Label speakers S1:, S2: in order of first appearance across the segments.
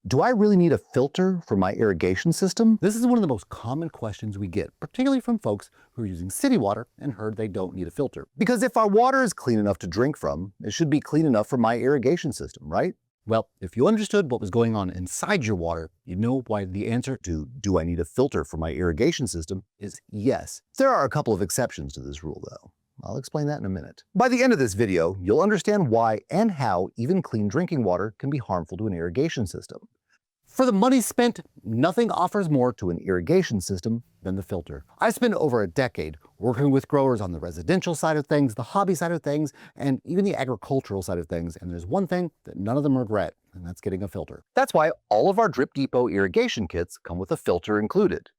S1: Do I really need a filter for my irrigation system? This is one of the most common questions we get, particularly from folks who are using city water and heard they don't need a filter. Because if our water is clean enough to drink from, it should be clean enough for my irrigation system, right? Well, if you understood what was going on inside your water, you know why the answer to do I need a filter for my irrigation system is yes. There are a couple of exceptions to this rule though. I'll explain that in a minute. By the end of this video, you'll understand why and how even clean drinking water can be harmful to an irrigation system. For the money spent, nothing offers more to an irrigation system than the filter. I spent over a decade working with growers on the residential side of things, the hobby side of things, and even the agricultural side of things, and there's one thing that none of them regret, and that's getting a filter. That's why all of our Drip Depot irrigation kits come with a filter included.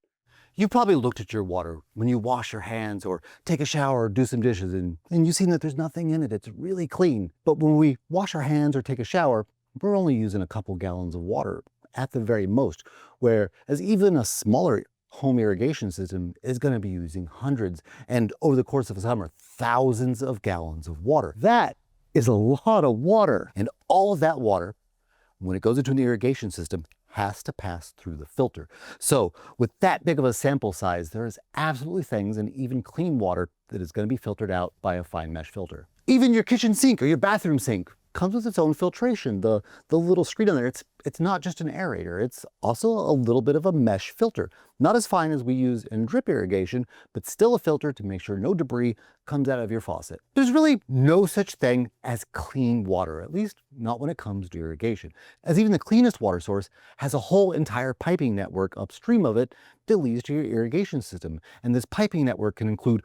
S1: You've probably looked at your water when you wash your hands or take a shower or do some dishes and you've seen that there's nothing in it. It's really clean. But when we wash our hands or take a shower, we're only using a couple gallons of water at the very most, whereas even a smaller home irrigation system is going to be using hundreds and over the course of a summer, thousands of gallons of water. That is a lot of water. And all of that water, when it goes into an irrigation system, has to pass through the filter. So with that big of a sample size, there is absolutely things in even clean water that is going to be filtered out by a fine mesh filter. Even your kitchen sink or your bathroom sink comes with its own filtration. The little screen on there, it's not just an aerator, it's also a little bit of a mesh filter. Not as fine as we use in drip irrigation, but still a filter to make sure no debris comes out of your faucet. There's really no such thing as clean water, at least not when it comes to irrigation, as even the cleanest water source has a whole entire piping network upstream of it that leads to your irrigation system. And this piping network can include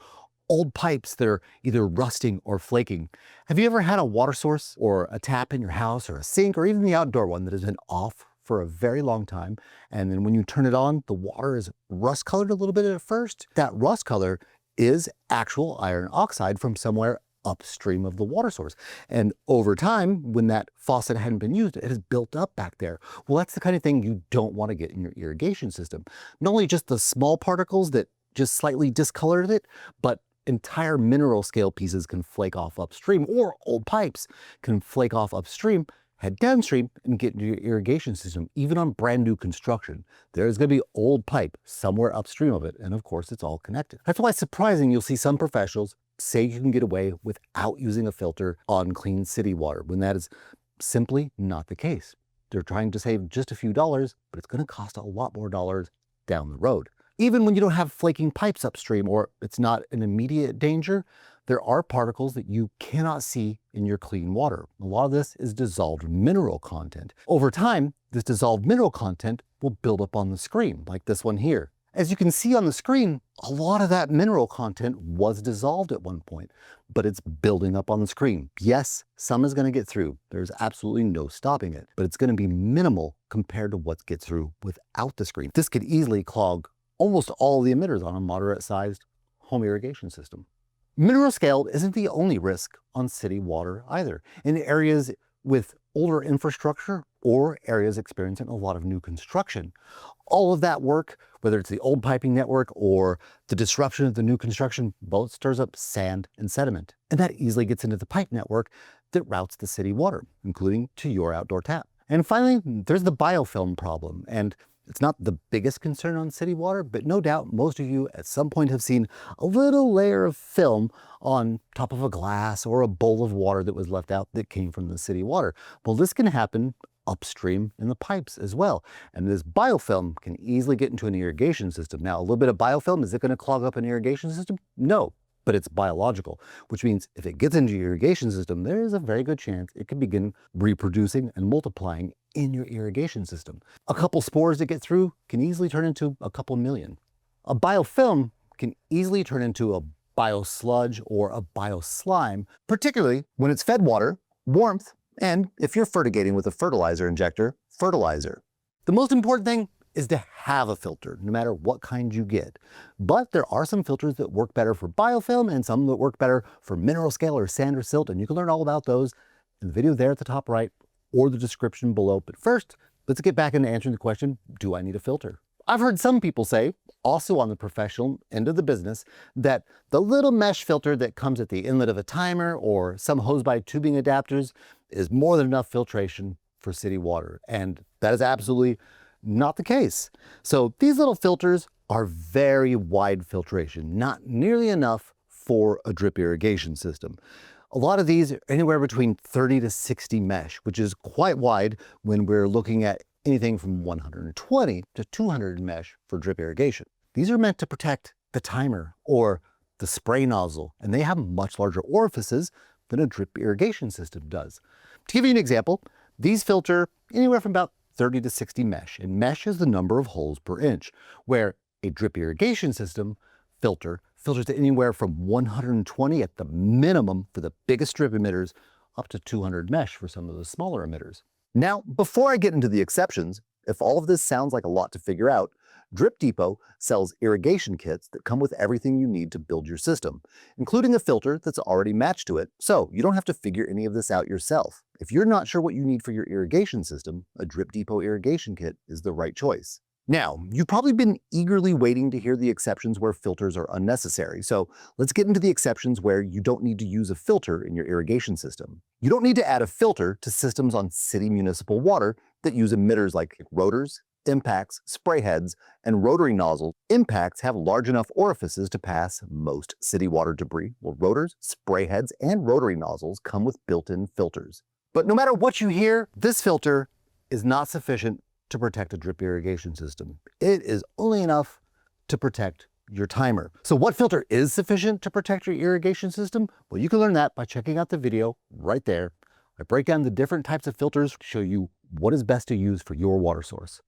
S1: old pipes that are either rusting or flaking. Have you ever had a water source or a tap in your house or a sink or even the outdoor one that has been off for a very long time, and then when you turn it on, the water is rust colored a little bit at first? That rust color is actual iron oxide from somewhere upstream of the water source. And over time, when that faucet hadn't been used, it has built up back there. Well, that's the kind of thing you don't want to get in your irrigation system. Not only just the small particles that just slightly discolored it, but entire mineral scale pieces can flake off upstream, or old pipes can flake off upstream, head downstream, and get into your irrigation system. Even on brand new construction, there's going to be old pipe somewhere upstream of it, and of course it's all connected. That's why it's surprising you'll see some professionals say you can get away without using a filter on clean city water, when that is simply not the case. They're trying to save just a few dollars, but it's going to cost a lot more dollars down the road. Even when you don't have flaking pipes upstream or it's not an immediate danger, there are particles that you cannot see in your clean water. A lot of this is dissolved mineral content. Over time, this dissolved mineral content will build up on the screen, like this one here. As you can see on the screen, a lot of that mineral content was dissolved at one point, but it's building up on the screen. Yes, some is going to get through. There's absolutely no stopping it, but it's going to be minimal compared to what gets through without the screen. This could easily clog almost all the emitters on a moderate-sized home irrigation system. Mineral scale isn't the only risk on city water either. In areas with older infrastructure or areas experiencing a lot of new construction, all of that work, whether it's the old piping network or the disruption of the new construction, both stirs up sand and sediment. And that easily gets into the pipe network that routes the city water, including to your outdoor tap. And finally, there's the biofilm problem. And it's not the biggest concern on city water, but no doubt most of you at some point have seen a little layer of film on top of a glass or a bowl of water that was left out that came from the city water. Well, this can happen upstream in the pipes as well. And this biofilm can easily get into an irrigation system. Now, a little bit of biofilm, is it going to clog up an irrigation system? No, but it's biological, which means if it gets into your irrigation system, there is a very good chance it could begin reproducing and multiplying in your irrigation system. A couple spores that get through can easily turn into a couple million. A biofilm can easily turn into a biosludge or a bioslime, particularly when it's fed water, warmth, and if you're fertigating with a fertilizer injector, fertilizer. The most important thing is to have a filter, no matter what kind you get. But there are some filters that work better for biofilm and some that work better for mineral scale or sand or silt, and you can learn all about those in the video there at the top right or the description below. But first, let's get back into answering the question, do I need a filter? I've heard some people say, also on the professional end of the business, that the little mesh filter that comes at the inlet of a timer or some hose-by tubing adapters is more than enough filtration for city water, and that is absolutely not the case. So these little filters are very wide filtration, not nearly enough for a drip irrigation system. A lot of these are anywhere between 30 to 60 mesh, which is quite wide when we're looking at anything from 120 to 200 mesh for drip irrigation. These are meant to protect the timer or the spray nozzle, and they have much larger orifices than a drip irrigation system does. To give you an example, these filter anywhere from about 30 to 60 mesh, and mesh is the number of holes per inch, where a drip irrigation system filters to anywhere from 120 at the minimum for the biggest drip emitters up to 200 mesh for some of the smaller emitters. Now, before I get into the exceptions, if all of this sounds like a lot to figure out, Drip Depot sells irrigation kits that come with everything you need to build your system, including a filter that's already matched to it, so you don't have to figure any of this out yourself. If you're not sure what you need for your irrigation system, a Drip Depot irrigation kit is the right choice. Now, you've probably been eagerly waiting to hear the exceptions where filters are unnecessary, so let's get into the exceptions where you don't need to use a filter in your irrigation system. You don't need to add a filter to systems on city municipal water that use emitters like rotors, impacts, spray heads, and rotary nozzles. Impacts have large enough orifices to pass most city water debris, while rotors, spray heads, and rotary nozzles come with built-in filters. But no matter what you hear, this filter is not sufficient to protect a drip irrigation system. It is only enough to protect your timer. So what filter is sufficient to protect your irrigation system? Well, you can learn that by checking out the video right there. I break down the different types of filters to show you what is best to use for your water source.